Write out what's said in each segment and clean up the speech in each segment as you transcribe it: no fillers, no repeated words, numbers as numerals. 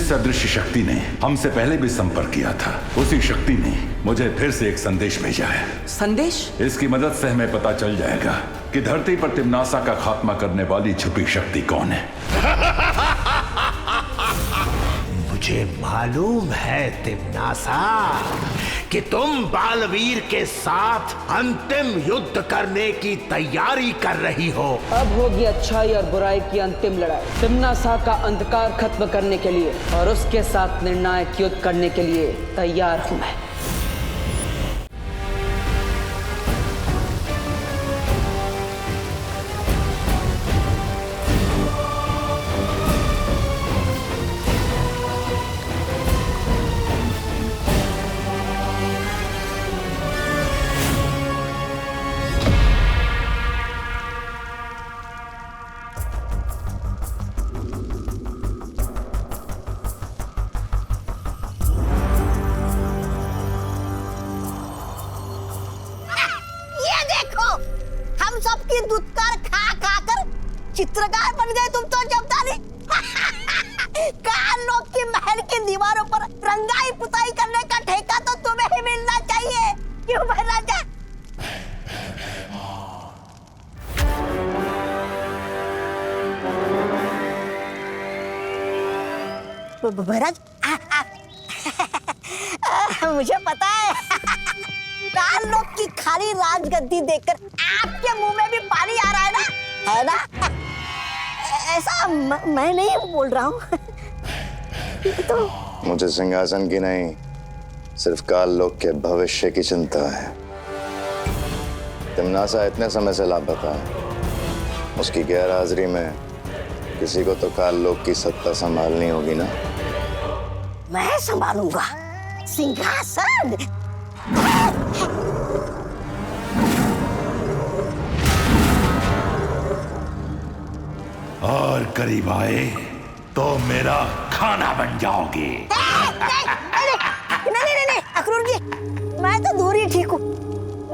जिस अदृश्य शक्ति ने हमसे पहले भी संपर्क किया था, उसी शक्ति ने मुझे फिर से एक संदेश भेजा है। संदेश? इसकी मदद से हमें पता चल जाएगा कि धरती पर तिम्नासा का खात्मा करने वाली छुपी शक्ति कौन है। मुझे मालूम है तिम्नासा कि तुम बालवीर के साथ अंतिम युद्ध करने की तैयारी कर रही हो। अब होगी अच्छाई और बुराई की अंतिम लड़ाई। तिम्नासा का अंधकार खत्म करने के लिए और उसके साथ निर्णायक युद्ध करने के लिए तैयार हूं मैं। चित्रकार बन गए तुम तो जब्दाली। काल लोग की महल की दीवारों पर रंगाई पुताई करने का ठेका तो तुम्हें ही मिलना चाहिए, क्यों महाराजा? महाराज मुझे पता है काल लोग की खाली राजगद्दी देखकर आपके मुंह में भी पानी आ रहा है ना? ऐसा मैं नहीं बोल रहा हूँ। तो मुझे सिंहासन की नहीं, सिर्फ काल लोक के भविष्य की चिंता है। तिम्नासा इतने समय से लापता है, उसकी गैर हाजिरी में किसी को तो काल लोक की सत्ता संभालनी होगी ना। मैं संभालूंगा सिंहासन। और करीब आए तो मेरा खाना बन जाओगे। नहीं अक्रूर जी, मैं तो दूर ही ठीक हूँ।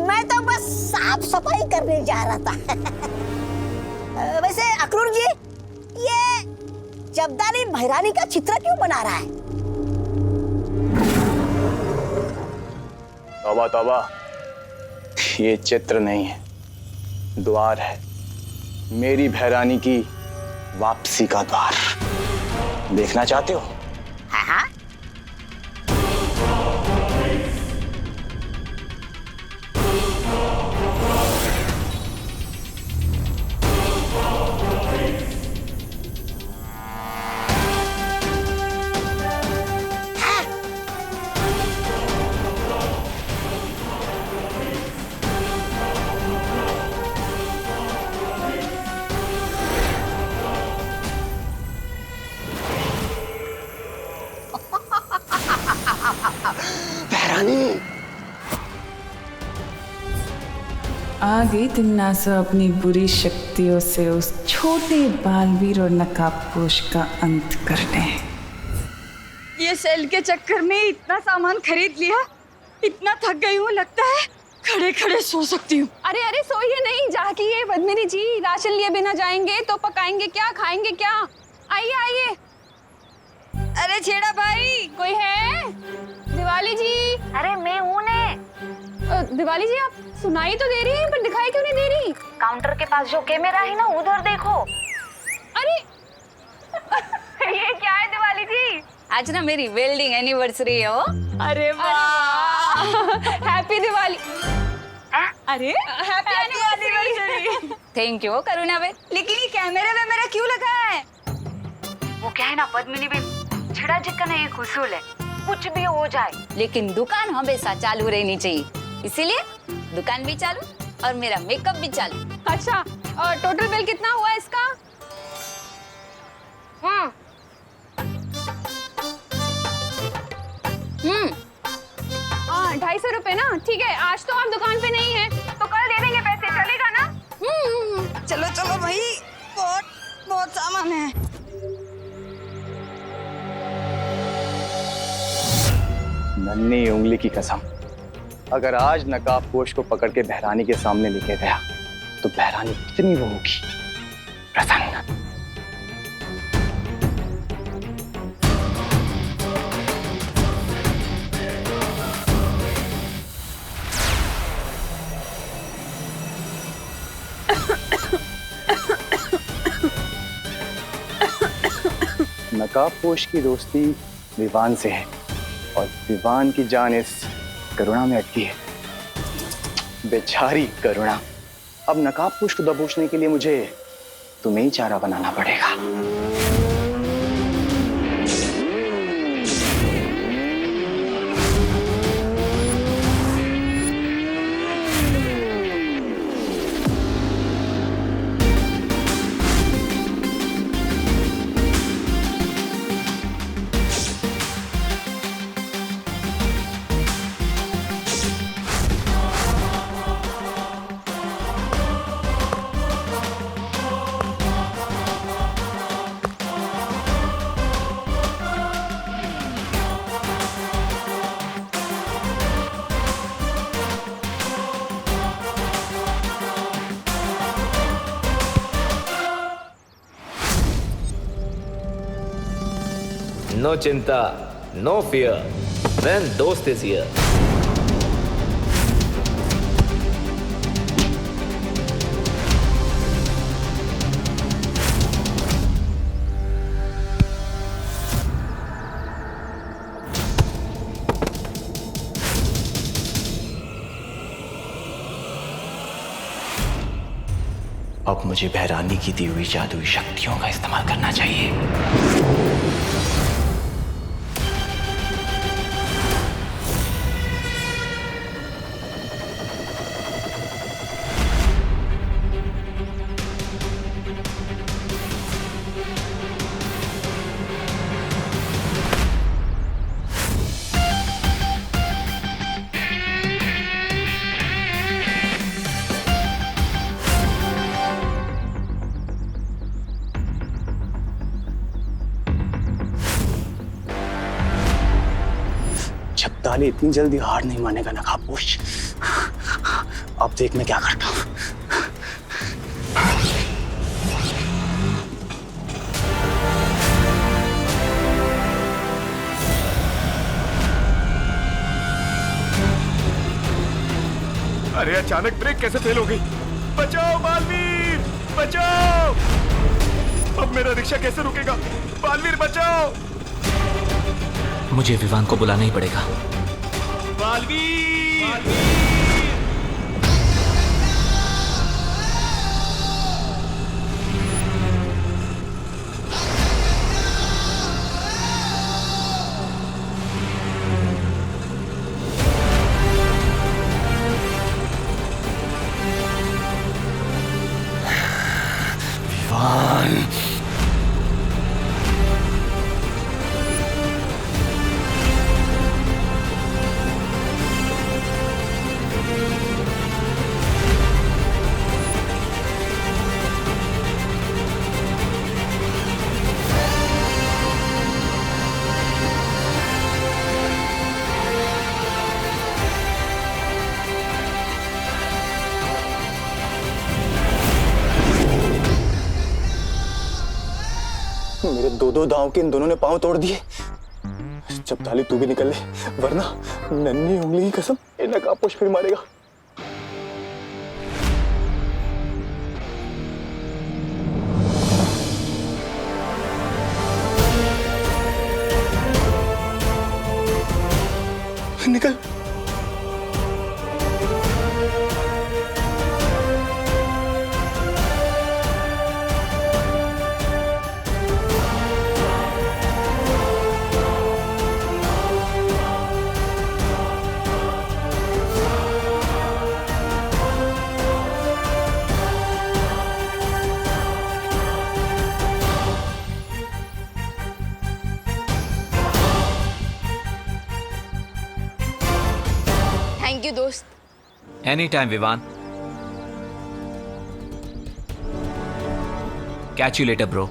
मैं तो बस साफ सफाई करने जा रहा था। वैसे अक्रूर जी, ये जब्दाली भैरानी का चित्र क्यों बना रहा है? तौबा तौबा, ये चित्र नहीं है, द्वार है। मेरी भैरानी की वापसी का द्वार। देखना चाहते हो? हाँ। आ गई तिम्नासा अपनी बुरी शक्तियों से उस छोटे बालवीर और नकाबपोश का अंत करने। ये सेल के चक्कर में इतना सामान खरीद लिया, इतना थक गई हूँ, लगता है खड़े खड़े सो सकती हूँ। अरे अरे सोइए नहीं, जाके ये पद्मिनी जी राशन लिए बिना जाएंगे तो पकाएंगे क्या, खाएंगे क्या? आइए आइए। अरे छेड़ा भाई, कोई है? दिवाली जी। अरे मैं हूँ ने। दिवाली जी, आप सुनाई तो दे रही हैं पर दिखाई क्यों नहीं दे रही? काउंटर के पास जो कैमरा है ना, उधर देखो। अरे ये क्या है दिवाली जी? आज ना मेरी वेल्डिंग एनिवर्सरी है। अरे वाह, हैप्पी दिवाली। अरे हैप्पी एनिवर्सरी। थैंक यू करुणा बे। लेकिन ये कैमरे में मेरा क्यों लगा है? वो क्या है ना पद्मिनी बे, छड़ा जिक्का ना एक उसूल है, कुछ भी हो जाए लेकिन दुकान हमेशा चालू रहनी चाहिए, इसीलिए दुकान भी चालू और मेरा मेकअप भी चालू। अच्छा, और टोटल बिल कितना हुआ इसका? हाँ 250 रुपए ना। ठीक है, आज तो आप दुकान पे नहीं है तो कल दे देंगे पैसे, चलेगा ना? चलो चलो भाई, बहुत सामान है। नन्ही उंगली की कसम, अगर आज नकाबपोश को पकड़ के भैरानी के सामने लेके गया तो भैरानी कितनी वो होगी प्रसन्न। नकाबपोश की दोस्ती विवान से है और विवान की जान इस करुणा में अटकी है। बेचारी करुणा। अब नकाबपोश को दबोचने के लिए मुझे तुम्हें ही चारा बनाना पड़ेगा। No chinta, no fear. When Dost is here. अब मुझे भैरानी की दी हुई जादुई शक्तियों का इस्तेमाल करना चाहिए। ताले इतनी जल्दी हार नहीं मानेगा नकाबपोश। अब देख मैं क्या करता हूं। अरे अचानक ब्रेक कैसे फेल हो गई? बचाओ बालवीर, बचाओ! अब मेरा रिक्शा कैसे रुकेगा? बालवीर बचाओ! मुझे विवान को बुलाना ही पड़ेगा। बालवीर! विवान! मेरे दो दांव के इन दोनों ने पांव तोड़ दिए। जब ताली तू भी निकल ले, वरना नन्ही उंगली की कसम ये नकाबपोश फिर मारेगा। निकल। थैंक यू दोस्त। Any time Vivaan. Catch you later bro.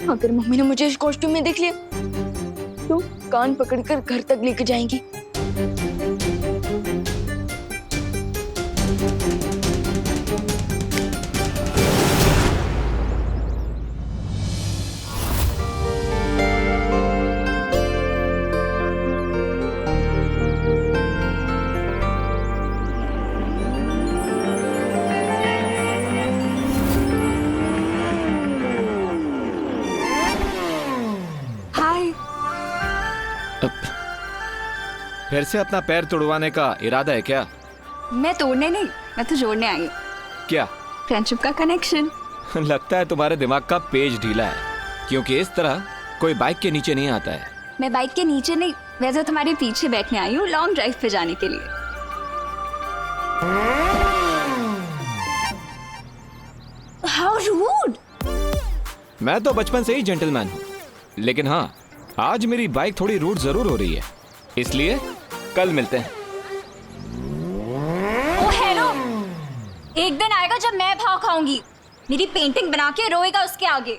अगर मम्मी ने मुझे इस कॉस्ट्यूम में देख लिया तो कान पकड़कर घर तक लेके जाएंगी। फिर से अपना पैर तुड़वाने का इरादा है क्या? मैं तोड़ने नहीं, मैं तो जोड़ने आई हूँ। क्या? फ्रेंडशिप का कनेक्शन। लगता है तुम्हारे दिमाग का पेज ढीला है, क्योंकि इस तरह कोई बाइक के नीचे नहीं आता है। मैं बाइक के नीचे नहीं, वैसे तुम्हारे पीछे बैठने आई हूँ लॉन्ग ड्राइव पे जाने के लिए। How rude! मैं तो बचपन से ही जेंटलमैन हूँ, लेकिन हाँ, आज मेरी बाइक थोड़ी रूड जरूर हो रही है, इसलिए कल मिलते हैं। ओ हेलो, एक दिन आएगा जब मैं भाव खाऊंगी, मेरी पेंटिंग बना के रोएगा उसके आगे।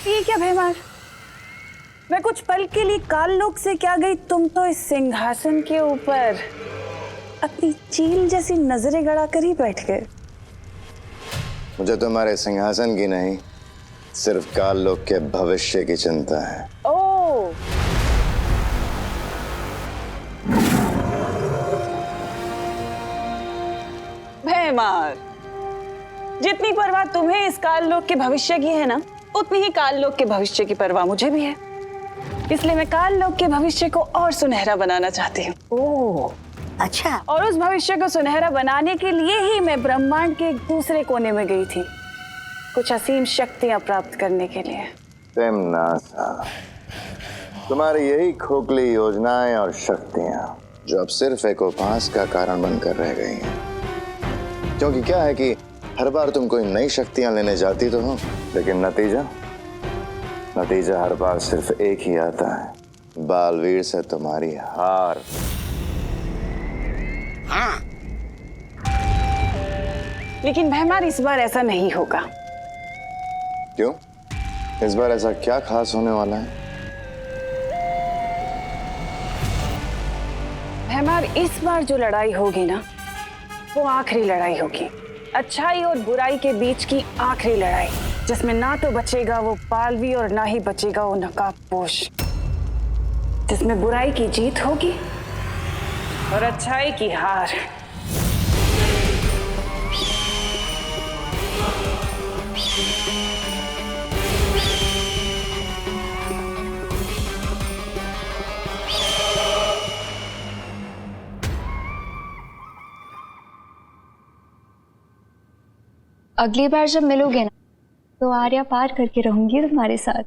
ये क्या भैमार, मैं कुछ पल के लिए काल लोक से क्या गई, तुम तो इस सिंहासन के ऊपर अपनी चील जैसी नजरें गड़ा कर ही बैठ गए। मुझे तुम्हारे सिंहासन की नहीं, सिर्फ काल लोक के भविष्य की चिंता है। ओ, भैमार, जितनी परवाह तुम्हें इस काल लोक के भविष्य की है ना, उतनी ही काल लोक के भविष्य की परवाह मुझे भी है। इसलिए मैं काल लोक के भविष्य को और सुनहरा बनाना चाहती हूँ। ओह, अच्छा। और उस भविष्य को सुनहरा बनाने के लिए ही मैं ब्रह्मांड के एक दूसरे कोने में गई थी, कुछ असीम शक्तियां प्राप्त करने के लिए। तिम्नासा, तुम्हारी यही खोखली योजनाएं और शक्तियां जो अब सिर्फ एक उपहास का कारण बनकर रह गई हैं। क्योंकि क्या है कि हर बार तुम कोई नई शक्तियां लेने जाती तो हो, लेकिन नतीजा हर बार सिर्फ एक ही आता है, बालवीर से तुम्हारी हार। हाँ। लेकिन भैमार, इस बार ऐसा नहीं होगा। क्यों? इस बार ऐसा क्या खास होने वाला है? भैमार, इस बार जो लड़ाई होगी ना, वो आखिरी लड़ाई होगी, अच्छाई और बुराई के बीच की आखिरी लड़ाई, जिसमें ना तो बचेगा वो पालवी और ना ही बचेगा वो नकाबपोश, जिसमें बुराई की जीत होगी और अच्छाई की हार। अगली बार जब मिलोगे ना, तो आर्या पार करके रहूंगी तुम्हारे साथ।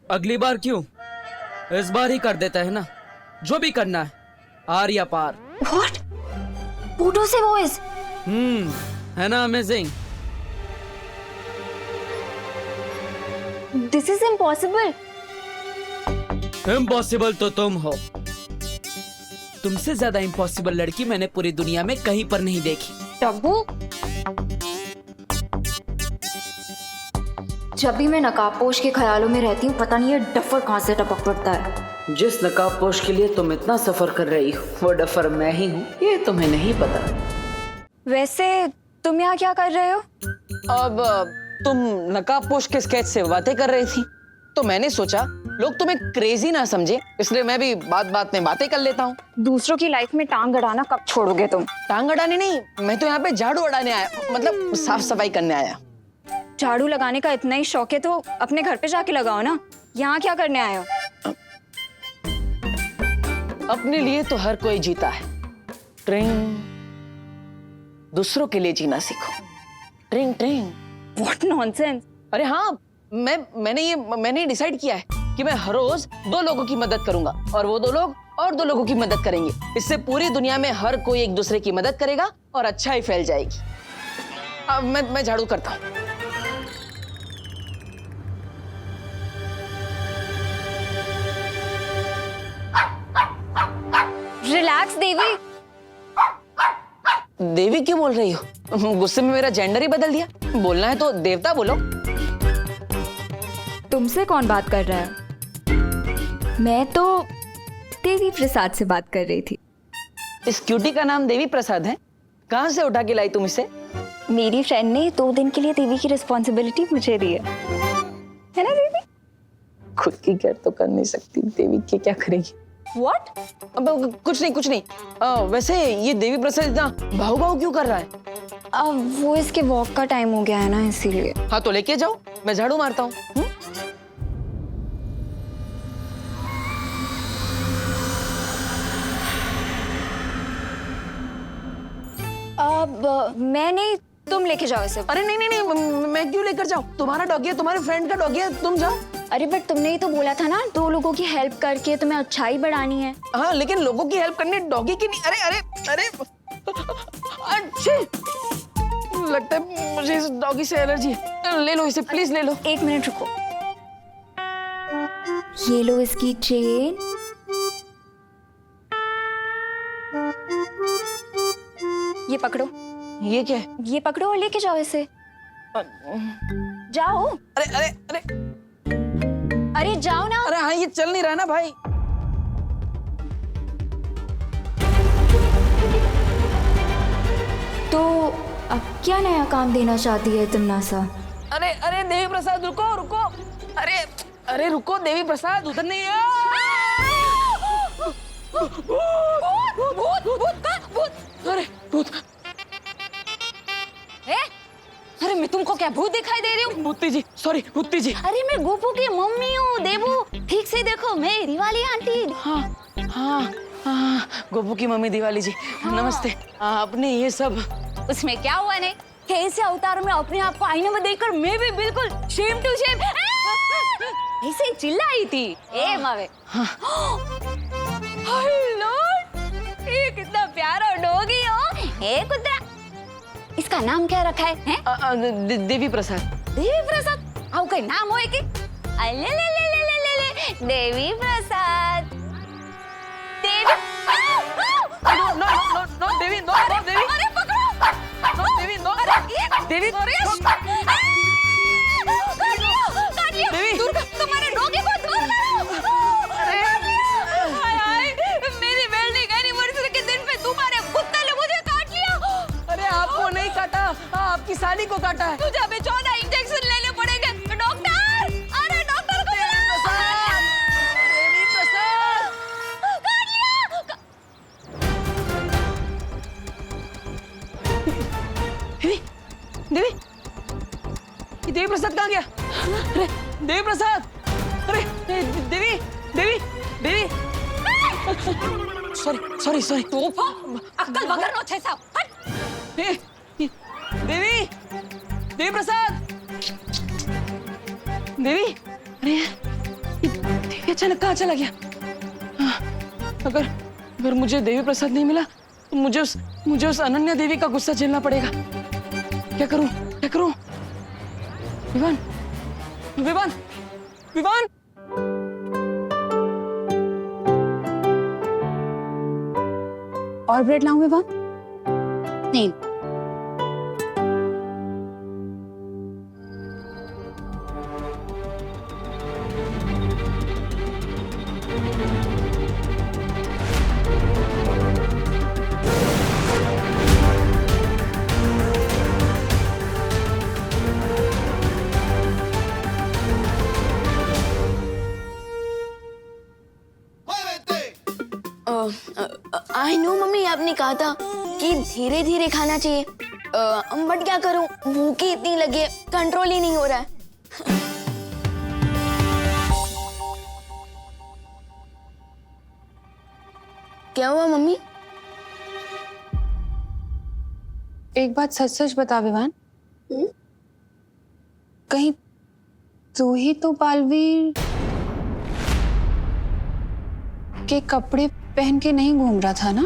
अगली बार क्यों, इस बार ही कर देता है ना, जो भी करना है, आर्या पार। What? बूढ़ों से वॉइस? है ना amazing? This is impossible. Impossible तो तुम हो। तुमसे ज्यादा इम्पॉसिबल लड़की मैंने पूरी दुनिया में कहीं पर नहीं देखी। टब्बू, जब भी मैं नकाबपोश के ख्यालों में रहती हूँ, पता नहीं ये डफर कहाँ से टपक पड़ता है। जिस नकाबपोश के लिए तुम इतना सफर कर रही हो, वो डफर मैं ही हूँ, ये तुम्हें नहीं पता। वैसे तुम यहाँ क्या कर रहे हो? अब तुम नकाबपोश के स्केच से बातें कर रही थी, तो मैंने सोचा लोग तुम्हें क्रेजी ना समझे, इसलिए मैं भी बात बात में बातें कर लेता हूँ। दूसरों की लाइफ में टांग अड़ाना कब छोड़ोगे तुम? टांग अड़ाने नहीं, मैं तो यहाँ पे झाड़ू अड़ाने आया, मतलब साफ सफाई करने आया। झाड़ू लगाने का इतना ही शौक है तो अपने घर पे जाके लगाओ ना, यहाँ क्या करने आए हो? अपने लिए तो हर कोई जीता है, ट्रिंग, दूसरों के लिए जीना सीखो। ट्रिंग ट्रिंग। What nonsense! अरे हाँ, मैंने डिसाइड किया है कि मैं हर रोज 2 लोगों की मदद करूंगा, और वो 2 लोग और 2 लोगों की मदद करेंगे। इससे पूरी दुनिया में हर कोई एक दूसरे की मदद करेगा और अच्छाई फैल जाएगी। अब मैं झाड़ू करता हूँ। रिलैक्स देवी। देवी क्यों बोल रही हो? गुस्से में मेरा जेंडर ही बदल दिया। बोलना है तो देवता बोलो। तुमसे कौन बात कर रहा है? मैं तो देवी प्रसाद से बात कर रही थी। इस क्यूटी का नाम देवी प्रसाद है? कहाँ से उठा के लाई तुम इसे? मेरी फ्रेंड ने 2 दिन के लिए देवी की रिस्पॉन्सिबिलिटी मुझे दी है ना देवी? खुद की केयर तो कर नहीं सकती, देवी की क्या करेगी? What? अब कुछ नहीं। वैसे ये देवी प्रसाद इतना भाव क्यों कर रहा है? अब वो इसके वॉक का टाइम हो गया है ना, इसीलिए। हाँ तो लेके जाओ, मैं झाड़ू मारता हूँ। अब मैं नहीं, तुम लेके जाओ इसे। अरे नहीं नहीं नहीं, मैं क्यों लेकर जाऊँ? तुम्हारा डॉगी है, तुम्हारे फ्रेंड का डॉगी है, तुम जाओ। अरे बट तुमने ही तो बोला था ना 2 लोगों की हेल्प करके तुम्हें अच्छाई बढ़ानी है। हाँ लेकिन लोगों की हेल्प करनी, डॉगी की नहीं। अरे अरे अरे अच्छे, लगता है मुझे इस डॉगी से एलर्जी है। ले लो इसे, प्लीज ले लो। 1 मिनट रुको, ये लो इसकी चेन। ये पकड़ो। ये क्या है? ये पकड़ो और लेके जाओ इसे। जाओ। अरे अरे अरे अरे जाओ ना। अरे हाँ, ये चल नहीं रहा ना भाई। तो अब क्या नया काम देना चाहती है तिमनासा? अरे अरे देवी प्रसाद रुको रुको। अरे अरे रुको देवी प्रसाद, उधर नहीं है। भूत भूत भूत भूत। अरे भूत। अरे मैं तुमको क्या भूत दिखाई दे रही हूँ? भूती जी, सॉरी भूती जी। अरे मैं गोपू की मम्मी हूँ देवू, ठीक से देखो, मैं दिवाली आंटी। हाँ हाँ हाँ, गोपू की मम्मी दिवाली जी। हाँ। नमस्ते। आपने ये सब, उसमें क्या हुआ ने? कैसे अवतार में अपने आप को आईने में देखकर मैं भी बिल्कुल शेम टू शेम ऐसे चिल्लाई थी। ए मावे। हेलो, ये कितना प्यारा डॉगी हो। ए कुत्ता, इसका नाम क्या रखा है? देवी प्रसाद। देवी प्रसाद? आओ कोई नाम होए कि? अले ले ले ले ले ले ले देवी प्रसाद। देवी। नो नो नो नो देवी, नो नो देवी। अरे पकड़ो। नो देवी, नो देवी। देवी, दूर कर, तुम्हारे डॉगी को दूर करो। अरे हाय हाय, मेरी वेडिंग एनिवर्सरी के दिन पे तुम्हारे कुत्ते ने मुझे काट लिया। अरे आपको नहीं काटा, आपकी साली को काटा है। तुझे अभी 14 इंजेक्शन लेने पड़ेंगे। डॉक्टर, अरे डॉक्टर को बुलाओ। देवी प्रसाद। काट लिया। देवी, देवी, ये देवी प्रसाद कहाँ गया? अरे देवी प्रसाद, अरे Devi, Devi, Devi. Sorry sorry sorry. तोफा, अक्कल बगर नो छेसा। हट। देवी, देवी प्रसाद, देवी। अरे देवी अचानक कहाँ चला गया? अगर अगर मुझे देवी प्रसाद नहीं मिला तो मुझे उस अनन्या देवी का गुस्सा झेलना पड़ेगा। क्या करूं, क्या करूं? विवान, विवान, विवान। और ब्रेड लाऊं विवान? नहीं। आई नो मम्मी, आपने कहा था कि धीरे धीरे खाना चाहिए, बट क्या करूं, भूख ही इतनी लगी है, कंट्रोल ही नहीं हो रहा है। क्या हुआ मम्मी? एक बात सच सच बता विवान, कहीं तू ही तो बालवीर के कपड़े पहन के नहीं घूम रहा था ना?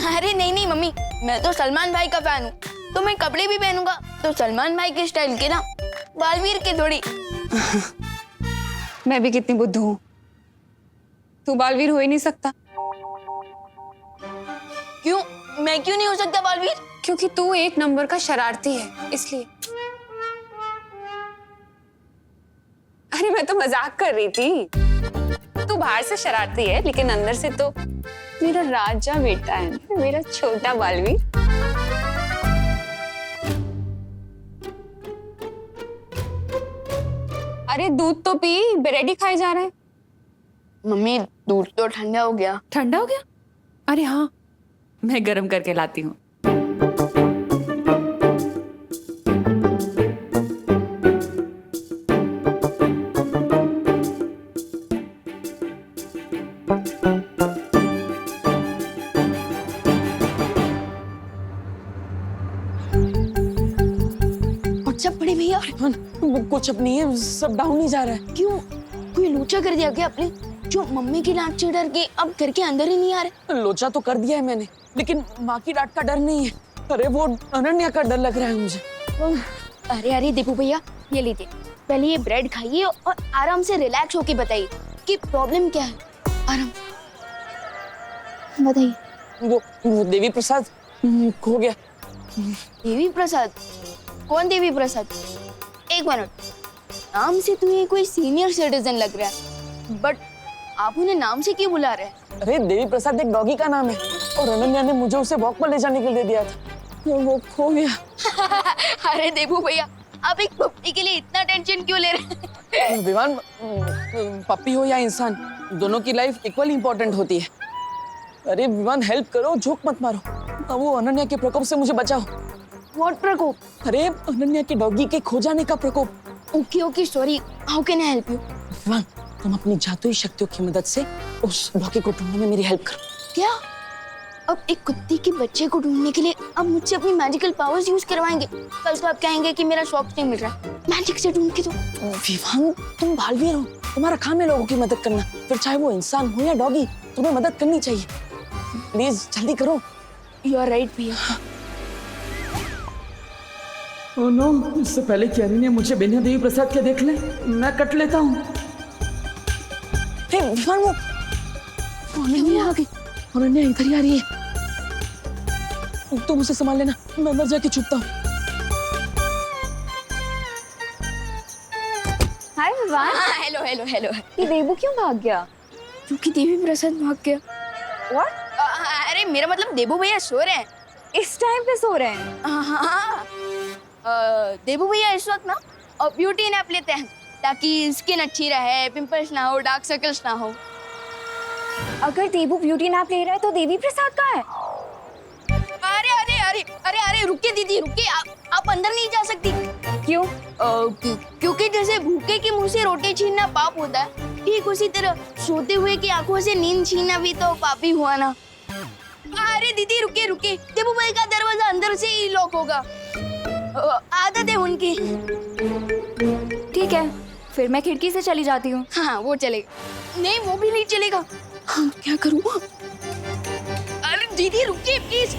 अरे नहीं नहीं मम्मी, मैं तो सलमान भाई का फैन हूँ, तो मैं कपड़े भी पहनूंगा तो सलमान भाई के स्टाइल के ना, बालवीर के थोड़ी। मैं भी कितनी बुद्धू हूँ, तू बालवीर हो ही नहीं सकता। क्यों? मैं क्यों नहीं हो सकता बालवीर? क्योंकि तू 1 नंबर का शरारती है, इसलिए। अरे मैं तो मजाक कर रही थी, तू बाहर से शरारती है लेकिन अंदर से तो मेरा राजा बेटा है, मेरा छोटा बालवीर। अरे दूध तो पी, ब्रेड ही खाए जा रहे हैं। मम्मी दूध तो ठंडा हो गया। ठंडा हो गया? अरे हाँ, मैं गर्म करके लाती हूँ। वॉच अपनी है, सब डाउन ही जा रहा है। क्यों, कोई लोचा कर दिया क्या आपने, जो मम्मी की डांट से डर के अब घर के अंदर ही नहीं आ रहे? लोचा तो कर दिया है मैंने, लेकिन माँ की डांट का डर नहीं है। अरे वो अनन्या का डर लग रहा है मुझे। अरे अरे दीपू भैया, ये लीजिए, पहले ये ब्रेड खाइए और आराम से रिलैक्स होके बताइए कि प्रॉब्लम क्या है। आराम बताइए। वो देवी प्रसाद खो गया। देवी प्रसाद? कौन देवी प्रसाद? एक मिनट, नाम से तुम्हें कोई सीनियर सिटीजन लग रहा है, बट आप उन्हें नाम से क्यों बुला रहे हैं? अरे देवी प्रसाद एक डॉगी का नाम है और अनन्या ने मुझे उसे वॉक पर ले जाने के लिए दिया था, वो खो गया। अरे देवू भैया, आप एक पप्पी के लिए इतना टेंशन क्यों ले रहे हैं? विवान, पप्पी हो या इंसान, दोनों की लाइफ इक्वली इम्पोर्टेंट होती है। अरे विवान, हेल्प करो, जोक मत मारो। वो अनन्या के प्रकोप से मुझे बचाओ। व्हाट प्रकोप? अरे अनन्या के डॉगी के खो जाने का प्रकोप। Okay okay, sorry, how can I help you? Vivaan, तुम अपनी जादुई शक्तियों की मदद से उस डॉगी को ढूंढने में मेरी हेल्प करो। क्या? अब एक कुत्ते के बच्चे को ढूंढने के लिए अब मुझसे अपनी मैजिकल पावर्स यूज करवाएंगे? कल तो आप कहेंगे कि मेरा शॉप नहीं मिल रहा, मैजिक से ढूंढ के दो। विवान, तुम बालवीर हो, तुम्हारा काम है लोगों की मदद करना, फिर चाहे वो इंसान हो या डॉगी, तुम्हें मदद करनी चाहिए। प्लीज जल्दी करो। यू आर राइट भैया। ओह नो, इससे पहले कि अनन्या मुझे बिना देवी प्रसाद के देख ले, मैं कट लेता हूँ। हे विवान, वो अनन्या आ गई। अनन्या इधर ही आ रही है। तुम उसे संभाल लेना, मैं अंदर जाके छुपता हूँ। Hi Vivaan. Hello hello hello. ये देवू क्यों भाग गया? क्योंकि देवी प्रसाद भाग गया। What? अरे मेरा मतलब देवू भैया सो रहे हैं। इस टाइम पे सो रहे हैं? हाँ, देवू भैया इस वक्त ना ब्यूटी नैप लेते हैं ताकि स्किन अच्छी रहे, पिंपल्स ना हो, डार्क सर्कल्स ना हो। अगर देवू ब्यूटी नैप ले रहा है तो देवी प्रसाद कहाँ है? अरे अरे अरे अरे अरे रुकिए दीदी, रुकिए, आप अंदर नहीं जा सकती। क्यों? क्योंकि जैसे भूखे के मुंह से रोटी छीनना पाप होता है, ठीक उसी तरह सोते हुए की आंखों से नींद छीनना भी तो पापी हुआ ना। अरे दीदी रुकिए रुकिए, देवू भाई का दरवाजा अंदर से ही लॉक होगा, आदत है उनकी। ठीक है, फिर मैं खिड़की से चली जाती हूँ। हाँ वो चलेगा। नहीं वो भी नहीं चलेगा। हाँ क्या करूँ? अरे दीदी रुकिए प्लीज।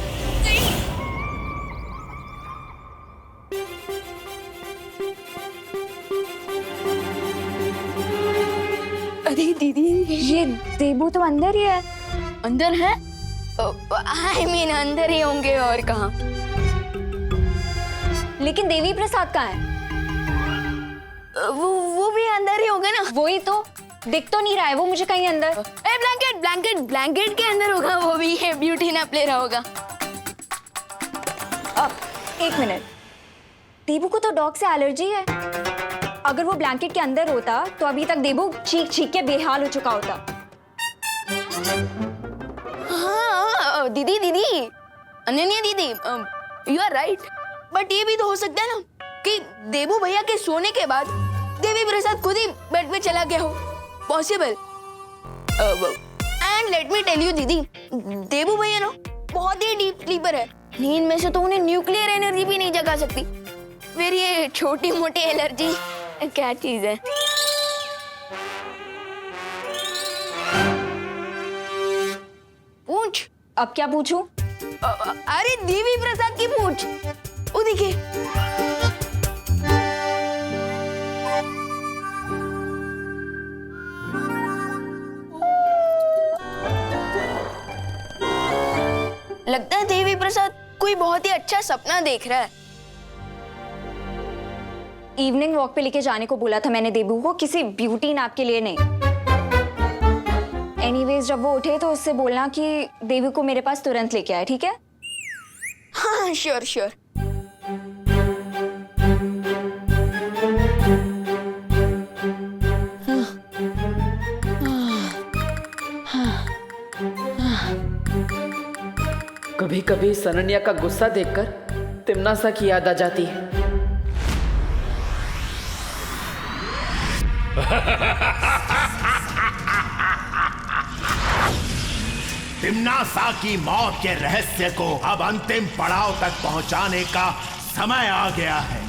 अरे दीदी, ये देवू तो अंदर ही है। अंदर है? I mean, अंदर ही होंगे और कहाँ। लेकिन देवी प्रसाद कहाँ है? वो भी अंदर ही होगा ना। वही तो, दिख तो नहीं रहा है वो मुझे कहीं अंदर। ब्लैंकेट ब्लैंकेट ब्लैंकेट के अंदर होगा, वो भी है, ब्यूटी नैप ले रहा होगा। अब एक मिनट, देवू को तो डॉग से एलर्जी है। अगर वो ब्लैंकेट के अंदर होता तो अभी तक देवू चीख चीख के बेहाल हो चुका होता। हाँ दीदी दीदी, अनन्या दीदी, यू आर राइट, बट ये भी तो हो सकता है ना कि देवू भैया के सोने के बाद देवी प्रसाद खुद ही बेड पे चला गया हो। Possible. And let me tell you दीदी, देवू भैया ना बहुत ही डीप स्लीपर है, नींद में से तो उन्हें न्यूक्लियर एनर्जी भी नहीं जगा सकती, फिर ये छोटी मोटी एलर्जी क्या चीज है। पूछ। अब क्या पूछूं? अरे देवी प्रसाद की पूछ, वो देखिए। लगता है देवी प्रसाद कोई बहुत ही अच्छा सपना देख रहा है। इवनिंग वॉक पे लेके जाने को बोला था मैंने देवू को, किसी ब्यूटी नैप के लिए नहीं। एनीवेज जब वो उठे तो उससे बोलना कि देवू को मेरे पास तुरंत लेके आए, ठीक है? हाँ श्योर श्योर। कभी कभी अनन्या का गुस्सा देखकर तिमनासा की याद आ जाती है। तिमनासा की मौत के रहस्य को अब अंतिम पड़ाव तक पहुंचाने का समय आ गया है।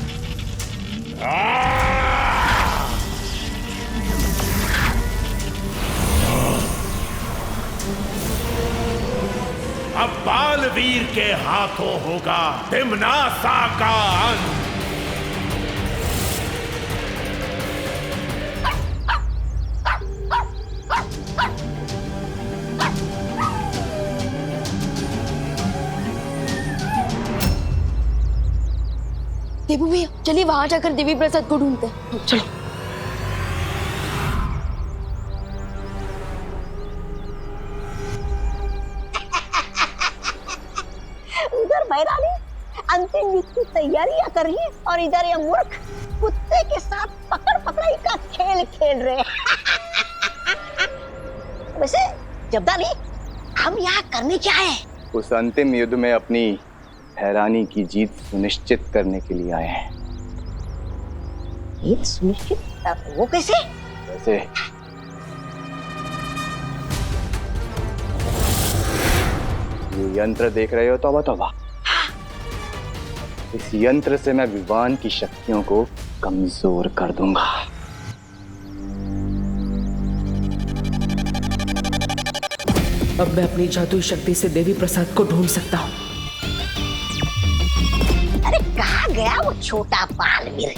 बालवीर के हाथों होगा तिम्नासा का अंत। देबू भैया चलिए वहां जाकर देवी प्रसाद को ढूंढते हैं। चलो। उधर बैरानी अंतिम युद्ध की तैयारियां कर रही है और इधर ये मूर्ख कुत्ते के साथ पकड़ पकड़ाई का खेल खेल रहे हैं। वैसे जब्दानी हम यहाँ करने क्या आए? उस अंतिम युद्ध में अपनी हैरानी की जीत सुनिश्चित करने के लिए आए हैं। जीत सुनिश्चित? वो कैसे? वैसे ये यंत्र देख रहे हो तौबा तौबा, इस यंत्र से मैं विवान की शक्तियों को कमजोर कर दूंगा। अब मैं अपनी जादुई शक्ति से देवी प्रसाद को ढूंढ सकता हूँ। अरे कहाँ गया वो छोटा बालवीर?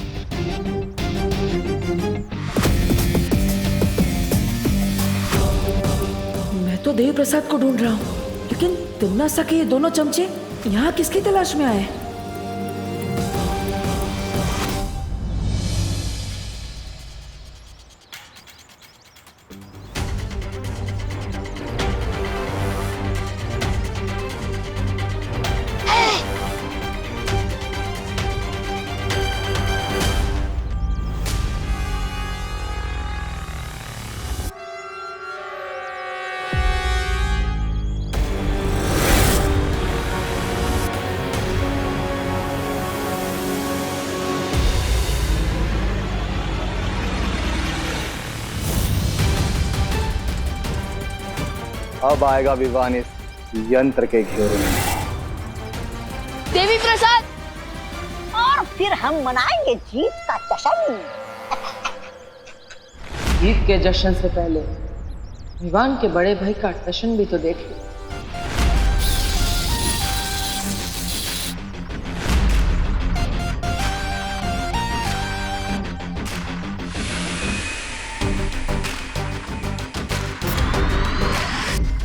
मैं तो देवी प्रसाद को ढूंढ रहा हूँ, लेकिन तिम्नासा के ये दोनों चमचे यहाँ किसकी तलाश में आए? अब आएगा विवान इस यंत्र के घेरे में। देवी प्रसाद, और फिर हम मनाएंगे जीत का जश्न। जीत के जश्न से पहले विवान के बड़े भाई का जश्न भी तो देख लो।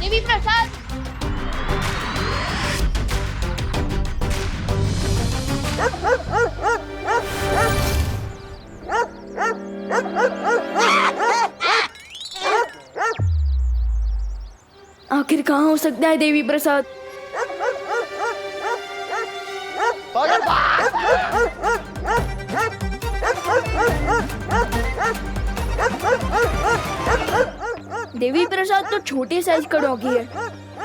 देवी प्रसाद, आखिर कहाँ हो सकता है देवी प्रसाद? देवी प्रसाद तो छोटे साइज का डॉगी है,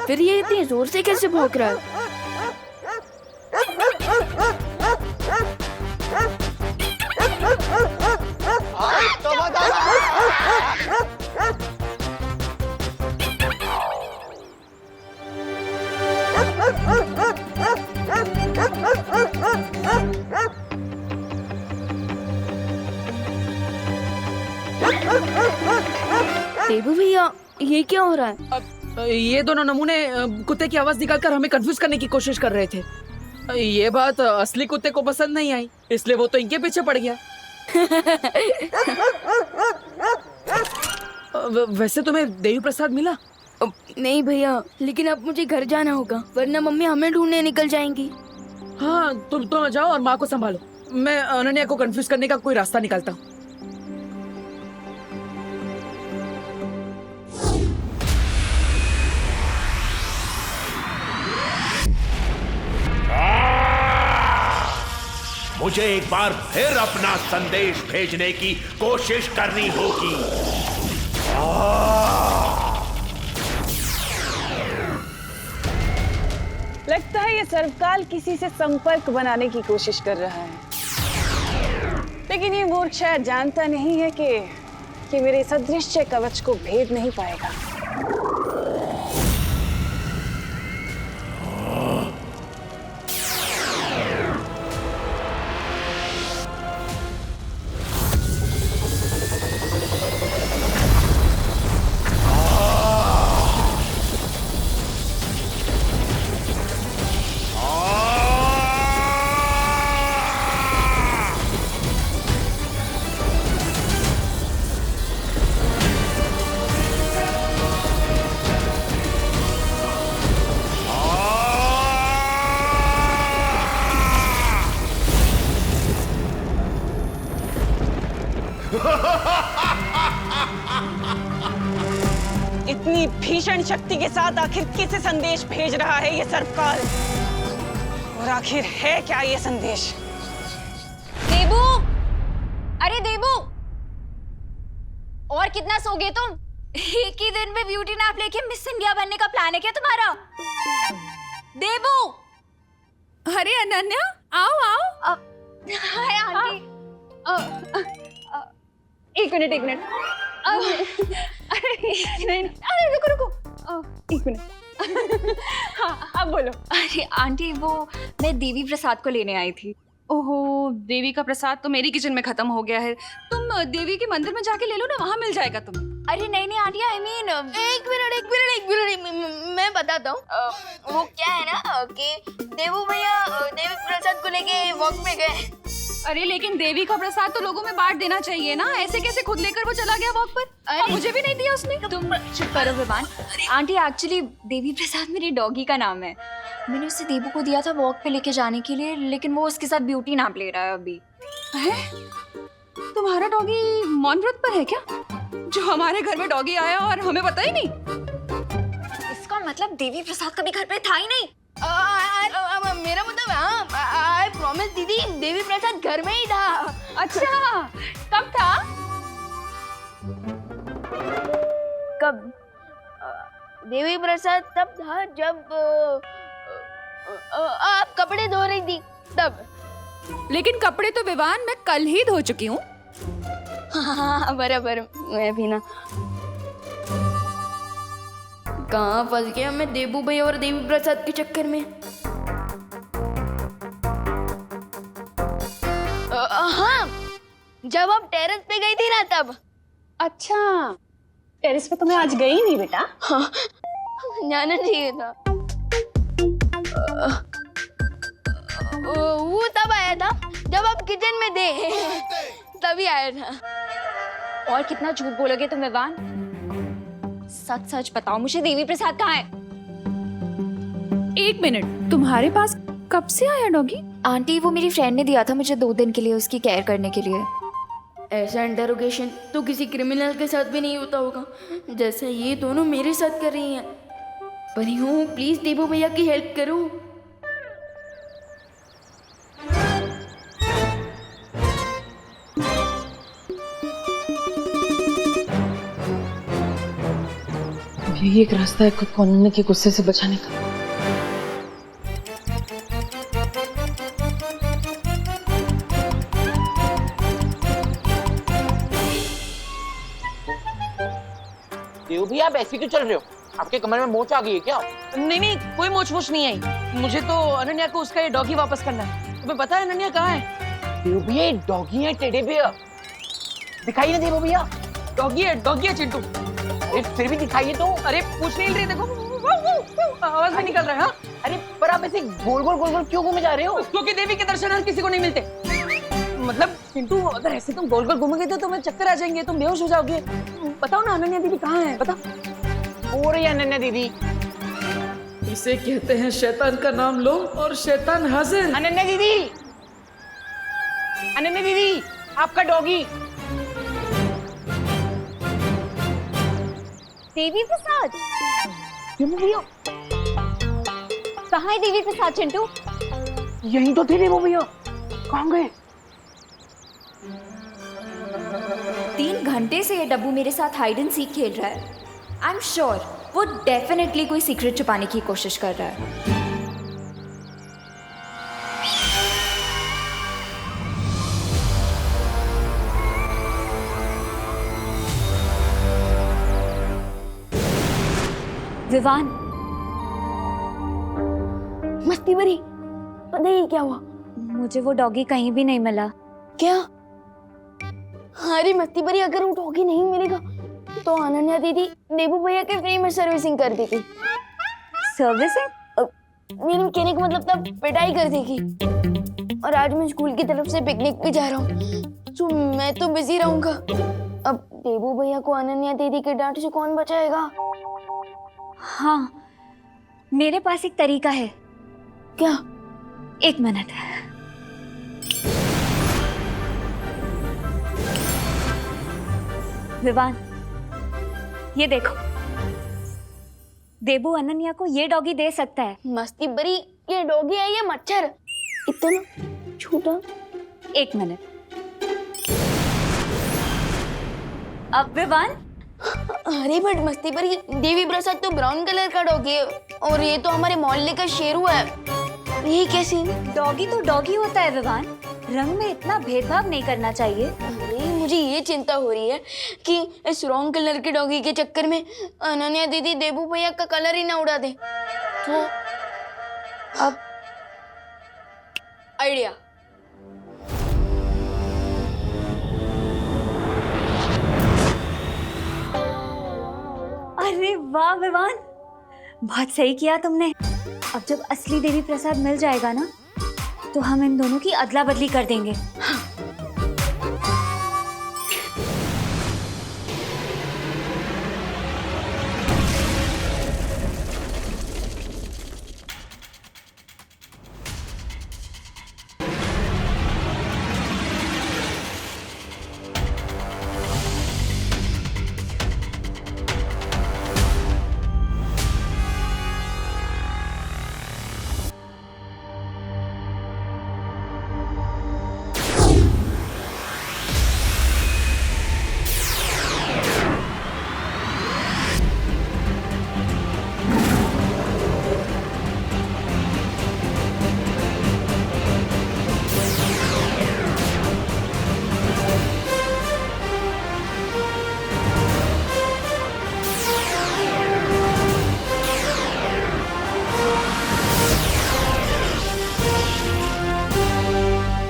फिर ये इतनी जोर से कैसे भौंक रहा है? देबू भैया ये क्या हो रहा है? ये दोनों नमूने कुत्ते की आवाज निकालकर हमें कंफ्यूज करने की कोशिश कर रहे थे। ये बात असली कुत्ते को पसंद नहीं आई, इसलिए वो तो इनके पीछे पड़ गया। वैसे तुम्हें देवी प्रसाद मिला? नहीं भैया, लेकिन अब मुझे घर जाना होगा, वरना मम्मी हमें ढूंढने निकल जाएंगी। हाँ तुम जाओ और माँ को संभालो, मैं अनन्या को कंफ्यूज करने का कोई रास्ता निकालता हूँ। मुझे एक बार फिर अपना संदेश भेजने की कोशिश करनी होगी। लगता है ये सर्वकाल किसी से संपर्क बनाने की कोशिश कर रहा है, लेकिन ये मूर्ख शायद जानता नहीं है कि मेरे इस अदृश्य कवच को भेद नहीं पाएगा। इतनी भीषण शक्ति के साथ आखिर किसे संदेश भेज रहा है ये सर्पकाल? और आखिर है क्या ये संदेश? देबू, अरे देबू, और कितना सोगे तुम? एक ही दिन में ब्यूटी नैप लेके मिस इंडिया बनने का प्लान है क्या तुम्हारा? देबू। अरे अनन्या, आओ आओ। Hi aunty. एक मिनट। अरे रुको एक मिनट। हाँ अब बोलो। अरे आंटी, वो मैं देवी प्रसाद को लेने आई थी। ओहो, देवी का प्रसाद तो मेरी किचन में खत्म हो गया है। तुम देवी के मंदिर में जाके ले लो ना, वहाँ मिल जाएगा तुम्हें। अरे नहीं आंटी, आई मीन एक मिनट मैं बताता हूँ। वो क्या है ना कि देवू भैया देवी प्रसाद को लेके वॉक में गए। अरे लेकिन देवी का प्रसाद तो लोगों में बांट देना चाहिए ना, ऐसे कैसे खुद लेकर वो चला गया वॉक पर? अरे मुझे भी नहीं दिया उसने। तुम चुप करो विवान। आंटी, एक्चुअली देवी प्रसाद मेरी डॉगी का नाम है। मैंने उसे देवू को दिया था वॉक पे लेके जाने के लिए, लेकिन वो उसके साथ ब्यूटी नैप ले रहा है अभी। है? तुम्हारा डॉगी मौन व्रत पर है क्या? जो हमारे घर में डॉगी आया और हमें पता ही नहीं। इसका मतलब देवी प्रसाद कभी घर पे था ही नहीं। मेरा मतलब आई प्रॉमिस दीदी, देवी प्रसाद घर में ही था। अच्छा, कब था? कब? देवी प्रसाद तब था जब आप कपड़े धो रही थी तब। लेकिन कपड़े तो विवान मैं कल ही धो चुकी हूँ। हाँ बराबर, मैं भी ना। कहाँ फंस गया मैं देबू भाई और देवी प्रसाद के चक्कर में। हाँ, जब आप टेरेस पे गई थी ना तब। अच्छा, टेरेस पे तो मैं आज गई नहीं बेटा। हाँ, जाना चाहिए था। वो तब आया था जब आप किचन में थे, तभी आया था। और कितना झूठ बोलोगे तुम विवान? सच सच बताओ मुझे, देवी प्रसाद कहाँ है? एक मिनट, तुम्हारे पास कब से आया डॉगी? आंटी, वो मेरी फ्रेंड ने दिया था मुझे 2 दिन के लिए उसकी केयर करने के लिए। ऐसा इंटरोगेशन तो किसी क्रिमिनल के साथ भी नहीं होता होगा जैसे ये दोनों मेरे साथ कर रही हैं। परी हूँ, प्लीज देबू भैया की हेल्प करो। यही एक रास्ता है खुद को अनन्या के गुस्से से बचाने का। देव भैया, आप ऐसे क्यों चल रहे हो? आपके कमरे में मोच आ गई है क्या? नहीं, कोई मोच नहीं आई। मुझे तो अनन्या को उसका ये डॉगी वापस करना है। तुम्हें पता है अनन्या कहाँ है? देव भैया, डॉगी है टेडी बियर। दिखाई ना देव भैया। डॉगी है चिंटू। अरे फिर भी दिखाइए तो। अरे पूछ नहीं रही, देखो आवाज में निकल रहा है। अरे पर आप ऐसे गोल गोल क्यों घूमे जा रहे हो? क्योंकि देवी के दर्शन हर किसी को नहीं मिलते। मतलब चिंटू, अगर ऐसे तुम गोल गोल घूमोगे तो तुम्हें चक्कर आ जाएंगे, तुम बेहोश हो जाओगे। बताओ ना अनन्या दीदी कहाँ है, बताओ। हो रही है अनन्या दीदी। इसे कहते हैं शैतान का नाम लो और शैतान हाजिर। अनन्या दीदी, आपका डॉगी। देवी प्रसाद? कहाँ है देवी प्रसाद चिंटू? यहीं तो थे देवो भैया, कहाँ गए? 3 घंटे से ये डब्बू मेरे साथ हाइड एंड सीक खेल रहा है। आई एम श्योर वो डेफिनेटली कोई सीक्रेट छुपाने की कोशिश कर रहा है। विवान, मस्ती भरी, पता ही क्या हुआ? मुझे वो डॉगी कहीं भी नहीं मिला। क्या? अरे मस्ती भरी, अगर वो डॉगी नहीं मिलेगा तो अनन्या दीदी देबू भैया के फ्री में सर्विसिंग कर देगी। सर्विसिंग? मेरे कहने का मतलब तब पिटाई कर देगी। और आज मैं स्कूल की तरफ से पिकनिक भी जा रहा हूँ, तो मैं तो बिजी रहूंगा। अब देबू भैया को अनन्या दीदी के डांट से कौन बचाएगा? हाँ, मेरे पास एक तरीका है। क्या? 1 मिनट। विवान, ये देखो, देबू अनन्या को ये डॉगी दे सकता है। मस्ती बरी, ये डॉगी है ये मच्छर, इतना छोटा। एक मिनट। अब विवान, अरे बट मस्ती बरी, देवी प्रसाद तो ब्राउन कलर का डॉगी है और ये तो हमारे मोहल्ले का शेरू है, ये कैसे? डॉगी तो डॉगी होता है विवान, रंग में इतना भेदभाव नहीं करना चाहिए। अरे मुझे ये चिंता हो रही है कि इस रॉन्ग कलर के डॉगी के चक्कर में अनन्या दीदी देबू भैया का कलर ही ना उड़ा दे। तो अब आइडिया। अरे वाह विवान, बहुत सही किया तुमने। अब जब असली देवी प्रसाद मिल जाएगा ना, तो हम इन दोनों की अदला बदली कर देंगे।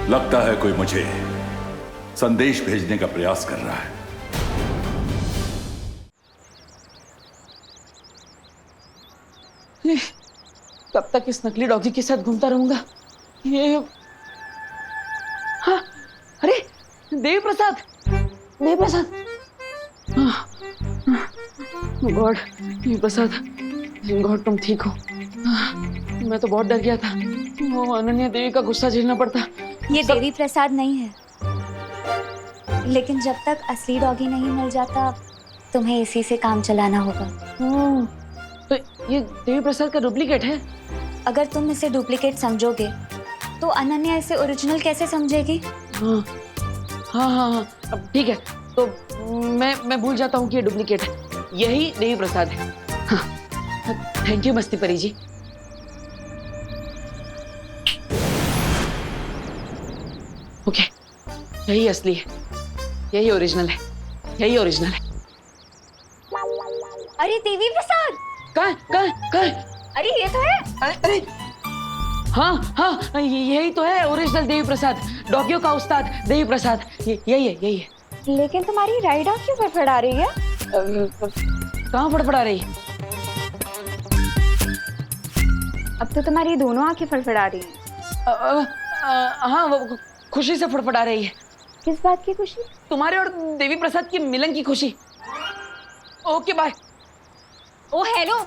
लगता है कोई मुझे संदेश भेजने का प्रयास कर रहा है। कब तक इस नकली डॉगी के साथ घूमता रहूंगा? ये हाँ, अरे देवी प्रसाद, देवी प्रसाद, गॉड, देवी प्रसाद, गॉड तुम ठीक हो। मैं तो बहुत डर गया था, वो अनन्या देवी का गुस्सा झेलना पड़ता। ये देवी प्रसाद नहीं है, लेकिन जब तक असली डॉगी नहीं मिल जाता, तुम्हें इसी से काम चलाना होगा। तो ये देवी प्रसाद का डुप्लीकेट है? अगर तुम इसे डुप्लीकेट समझोगे, तो अनन्या इसे ओरिजिनल कैसे समझेगी? हाँ हाँ हाँ हाँ, अब ठीक है, तो मैं भूल जाता हूँ कि ये डुप्लीकेट है, यही देवी प्रसाद है। हाँ, थैंक यू मस्ती परी जी। ओके, यही असली है, यही ओरिजिनल है, यही ओरिजिनल है। अरे देवी प्रसाद, कहाँ? अरे ये तो है। अरे हाँ हाँ, यही तो है ओरिजिनल देवी प्रसाद, डॉगियों का उस्ताद देवी प्रसाद, यही है। लेकिन तुम्हारी राइड आँख क्यों फड़फड़ा रही है? कहाँ फड़फड़ा रही है? अब तो तुम्हारी दोनों आंखें फड़फड़ा रही हैं। हाँ, वो खुशी से फड़फड़ा रही है। किस बात की खुशी? तुम्हारे और देवी प्रसाद के मिलन की खुशी। Okay bye. Oh hello,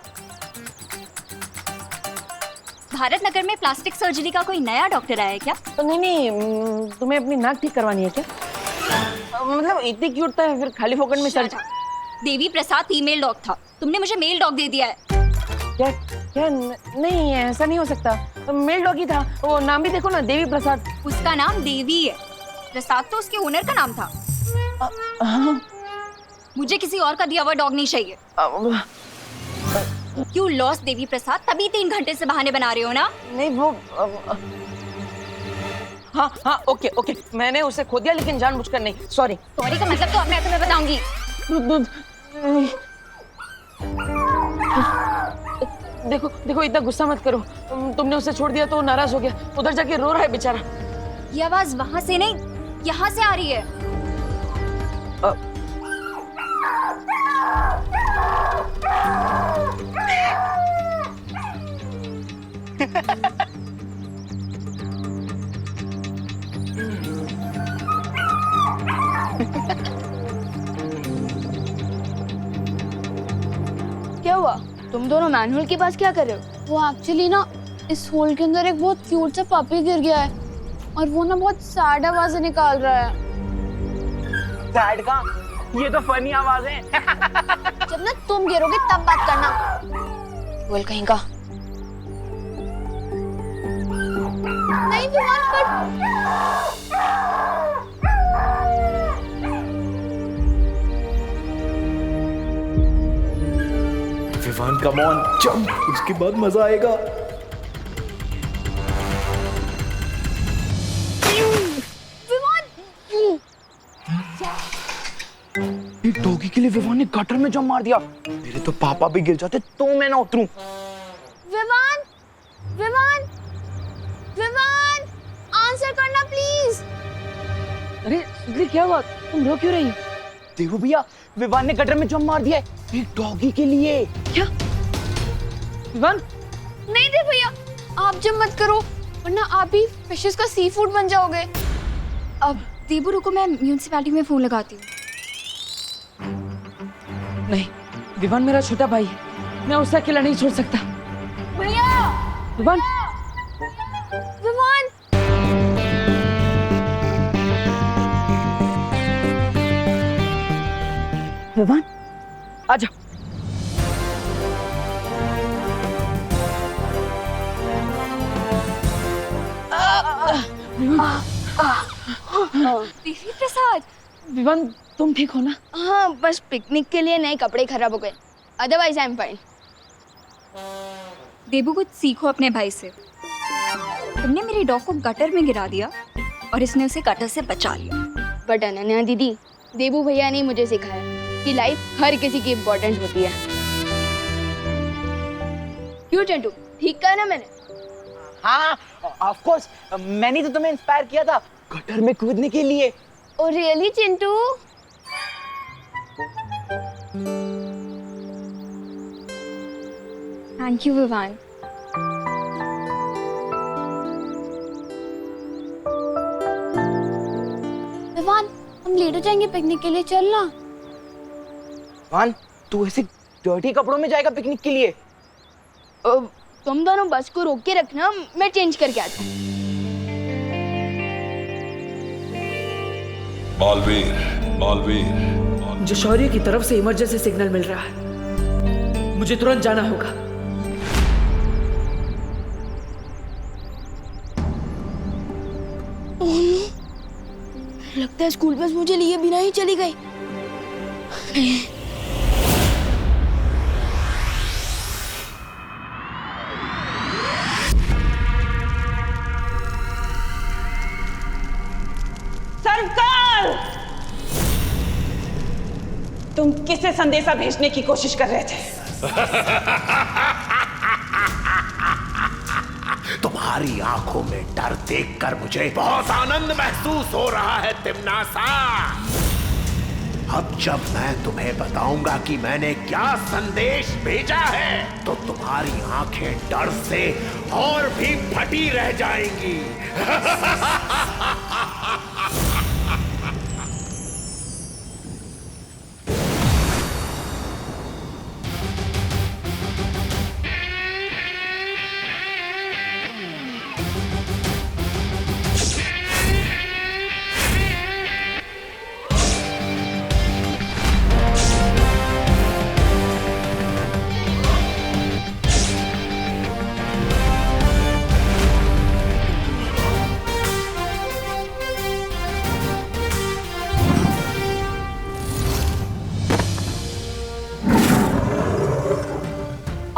Bharat Nagar में प्लास्टिक सर्जरी का कोई नया डॉक्टर आया है क्या? नहीं, तुम्हें अपनी नाक ठीक करवानी है क्या? मतलब इतनी क्यूट था, फिर खाली फोकट में surgery. Devi Prasad female dog था, तुमने मुझे मेल डॉग दे दिया है। क्या? नहीं, ऐसा नहीं हो सकता, मेल डॉग ही था, वो नाम भी देखो ना, देवी प्रसाद। उसका नाम देवी है, प्रसाद तो उसके ओनर का नाम था। मुझे किसी और का दिया हुआ डॉग नहीं चाहिए। क्यों लॉस देवी प्रसाद, तभी 3 घंटे से बहाने बना रहे हो ना? नहीं वो हाँ, ओके, मैंने उसे खो दिया, लेकिन जानबूझकर नहीं। सॉरी का मतलब तो मैं तुम्हें बताऊंगी। देखो इतना गुस्सा मत करो, तुमने उसे छोड़ दिया तो वो नाराज हो गया, उधर जाके रो रहा है बेचारा। ये आवाज वहां से नहीं, यहाँ से आ रही है। क्या हुआ? तुम दोनों मैनुअल के पास क्या कर रहे हो? वो एक्चुअली ना इस होल के अंदर एक बहुत क्यूट सा पपी गिर गया है और वो ना बहुत सैड आवाजें निकाल रहा है। सैड का? ये तो फनी आवाज है। जब ना तुम गिरोगे तब बात करना। बोल कहीं का। नहीं Vivaan Vivaan come on jump, उसके बाद मजा आएगा। एक डॉगी के लिए विवान ने गटर में जंप मार दिया। मेरे तो पापा भी गिर जाते तो मैं ना उतरूं। विवान विवान विवान आंसर करना प्लीज। अरे सुधली क्या हुआ, तुम रो क्यों रही हो? देखो भैया, विवान ने गटर में जंप मार दिया है एक डॉगी के लिए। क्या विवान? नहीं दे भैया, आप जब मत करो वरना आप भी फिशेस का सी फूड बन जाओगे। अब देबू रुको, मैं म्यूनिसिपैलिटी में फोन लगाती हूँ। नहीं, विवान मेरा छोटा भाई है, मैं उसे अकेला नहीं छोड़ सकता। भैया विवान विवान विवान आजा। देवी प्रसाद। विवान तुम ठीक हो ना? हाँ, बस पिकनिक के लिए नए कपड़े खराब हो गए, अदरवाइज आई एम फाइन। देबू कुछ सीखो अपने भाई से। तुमने मेरे डॉग को गटर में गिरा दिया और इसने उसे गटर से बचा लिया। बट अनन्या दीदी, देबू भैया ने मुझे सिखाया कि लाइफ हर किसी की इम्पोर्टेंट होती है। क्यों चंटू, ठीक कहा ना मैंने? हाँ ऑफ कोर्स, मैंने तो तुम्हें इंस्पायर किया था गटर में कूदने के लिए। Oh really Chintu? Thank you Vivaan. Vivaan, हम लेट हो जाएंगे पिकनिक के लिए, चलना। विवान, तू ऐसे डर्टी कपड़ों में जाएगा पिकनिक के लिए? तुम दोनों बस को रोक के रखना, मैं चेंज करके आता हूँ। बालवीर, बालवीर, जो शौर्य की तरफ से इमरजेंसी सिग्नल मिल रहा है, मुझे तुरंत जाना होगा। लगता है स्कूल बस मुझे लिए बिना ही चली गई। सरकार, तुम किसे संदेशा भेजने की कोशिश कर रहे थे? तुम्हारी आंखों में डर देखकर मुझे बहुत आनंद महसूस हो रहा है तिम्नासा। अब जब मैं तुम्हें बताऊंगा कि मैंने क्या संदेश भेजा है तो तुम्हारी आंखें डर से और भी फटी रह जाएंगी।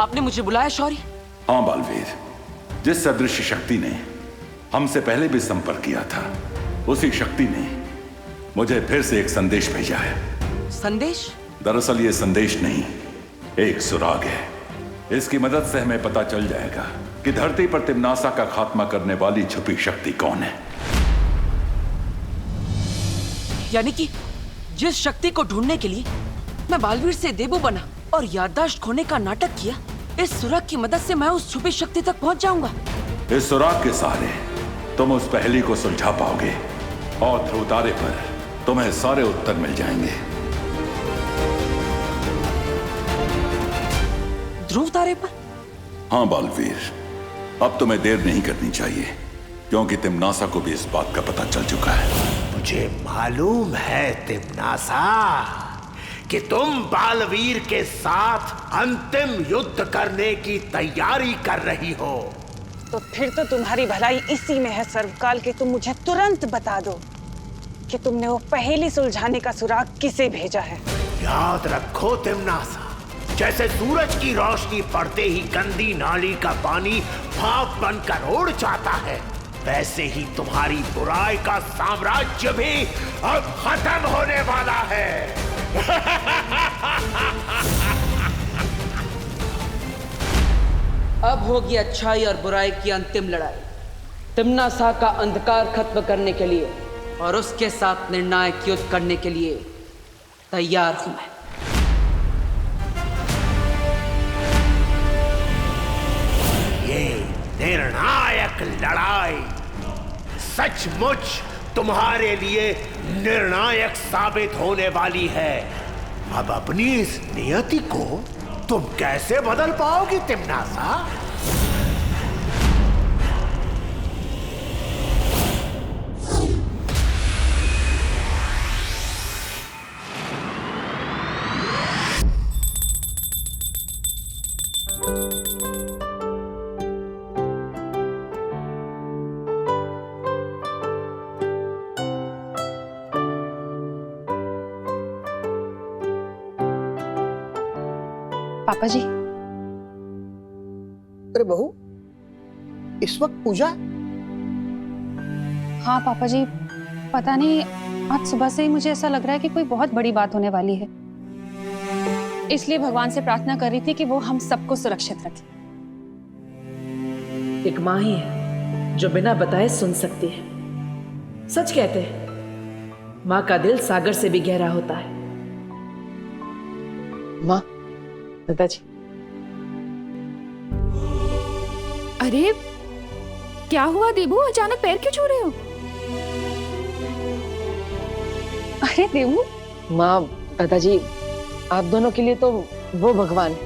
आपने मुझे बुलाया शौर्य? हाँ बालवीर, जिस अदृश्य शक्ति ने हमसे पहले भी संपर्क किया था, उसी शक्ति ने मुझे फिर से एक संदेश भेजा है। संदेश? दरअसल ये संदेश नहीं, एक सुराग है। इसकी मदद से हमें पता चल जाएगा कि धरती पर तिम्नासा का खात्मा करने वाली छुपी शक्ति कौन है। यानी कि जिस शक्ति को ढूंढने के लिए मैं बालवीर से देबू बना और याददाश्त खोने का नाटक किया, इस सुराग की मदद से मैं उस छुपी शक्ति तक पहुंच जाऊंगा। इस सुराग के सहारे तुम उस पहेली को सुलझा पाओगे और ध्रुव तारे पर तुम्हें सारे उत्तर मिल जाएंगे। ध्रुव तारे पर? हाँ बालवीर, अब तुम्हें देर नहीं करनी चाहिए, क्योंकि तिम्नासा को भी इस बात का पता चल चुका है। मुझे मालूम है तिम्नासा, कि तुम बालवीर के साथ अंतिम युद्ध करने की तैयारी कर रही हो। तो फिर तो तुम्हारी भलाई इसी में है सर्वकाल कि तुम मुझे तुरंत बता दो कि तुमने वो पहेली सुलझाने का सुराग किसे भेजा है। याद रखो तिम्नासा, जैसे सूरज की रोशनी पड़ते ही गंदी नाली का पानी भाप बनकर उड़ जाता है, वैसे ही तुम्हारी बुराई का साम्राज्य भी अब खत्म होने वाला है। अब होगी अच्छाई और बुराई की अंतिम लड़ाई। तिम्नासा का अंधकार खत्म करने के लिए और उसके साथ निर्णायक युद्ध करने के लिए तैयार हूं मैं। ये निर्णायक लड़ाई सचमुच तुम्हारे लिए निर्णायक साबित होने वाली है। अब अपनी इस नियति को तुम कैसे बदल पाओगी तिम्नासा? पापा जी। अरे बहू, इस वक्त पूजा? हाँ पापा जी, पता नहीं आज सुबह से ही मुझे ऐसा लग रहा है कि कोई बहुत बड़ी बात होने वाली है, इसलिए भगवान से प्रार्थना कर रही थी कि वो हम सबको सुरक्षित रखे। एक माँ ही है जो बिना बताए सुन सकती है। सच कहते हैं माँ का दिल सागर से भी गहरा होता है। माँ, दादाजी। अरे क्या हुआ देबू, अचानक पैर क्यों छू रहे हो? अरे देबू। माँ, दादाजी, आप दोनों के लिए तो वो भगवान है,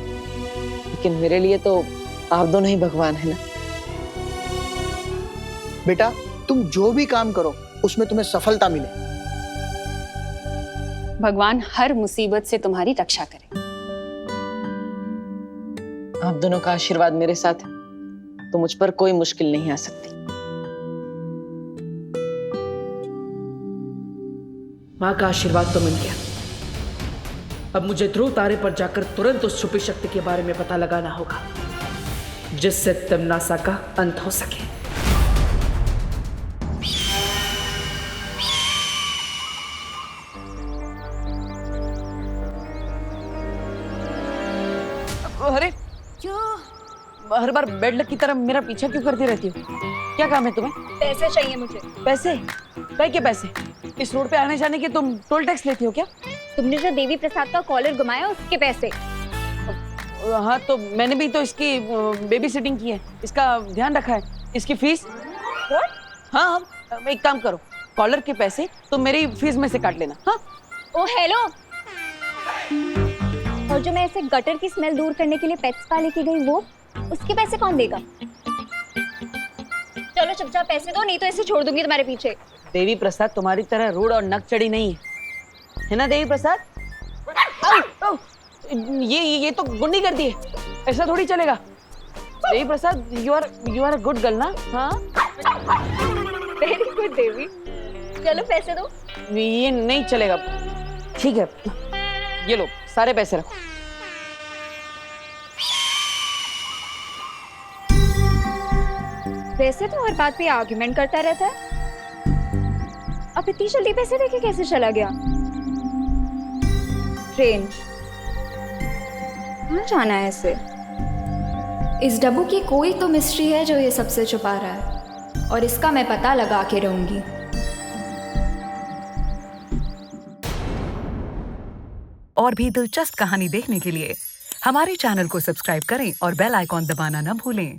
लेकिन मेरे लिए तो आप दोनों ही भगवान है ना। बेटा, तुम जो भी काम करो उसमें तुम्हें सफलता मिले। भगवान हर मुसीबत से तुम्हारी रक्षा करे। आप दोनों का आशीर्वाद मेरे साथ है तो मुझ पर कोई मुश्किल नहीं आ सकती। माँ का आशीर्वाद तो मिल गया। अब मुझे ध्रुव तारे पर जाकर तुरंत उस छुपी शक्ति के बारे में पता लगाना होगा जिससे तिम्नासा का अंत हो सके। अरे हर बार बेड लक की तरह मेरा पीछा क्यों करती रहती हो? क्या काम है तुम्हें? पैसे चाहिए मुझे। पैसे? काय के पैसे? इस रोड पे आने जाने के तुम टोल टैक्स लेती हो क्या? तुमने जो देवी प्रसाद का कॉलर घुमाया उसके पैसे। हाँ तो मैंने भी तो इसकी बेबी सिटिंग की है, इसका ध्यान रखा है। इसकी फीस? हाँ, एक काम करो, कॉलर के पैसे तुम मेरी फीस में से काट लेना। हाँ? ओ हेलो, और जो मैं ऐसे गटर की स्मेल दूर करने के लिए पेट स्पा लेके गई वो, उसके पैसे कौन देगा? चलो चुपचाप पैसे दो, नहीं तो ऐसे छोड़ दूंगी तुम्हारे पीछे। देवी प्रसाद तुम्हारी तरह रूड और नक चढ़ी नहीं है ना देवी प्रसाद? ये तो गुंडी कर दी है, ऐसा थोड़ी चलेगा। Devi Prasad, you are a good girl ना? हाँ, वेरी गुड देवी। चलो पैसे दो। ये नहीं चलेगा। ठीक है, ये लो सारे पैसे रखो। वैसे तो हर बात पे आर्गुमेंट करता रहता है, अब इतनी जल्दी पैसे देके कैसे चला गया? ट्रेन कहाँ जाना है इसे? इस डब्बू की कोई तो मिस्ट्री है जो ये सबसे छुपा रहा है, और इसका मैं पता लगा के रहूंगी। और भी दिलचस्प कहानी देखने के लिए हमारे चैनल को सब्सक्राइब करें और बेल आइकॉन दबाना न भूलें।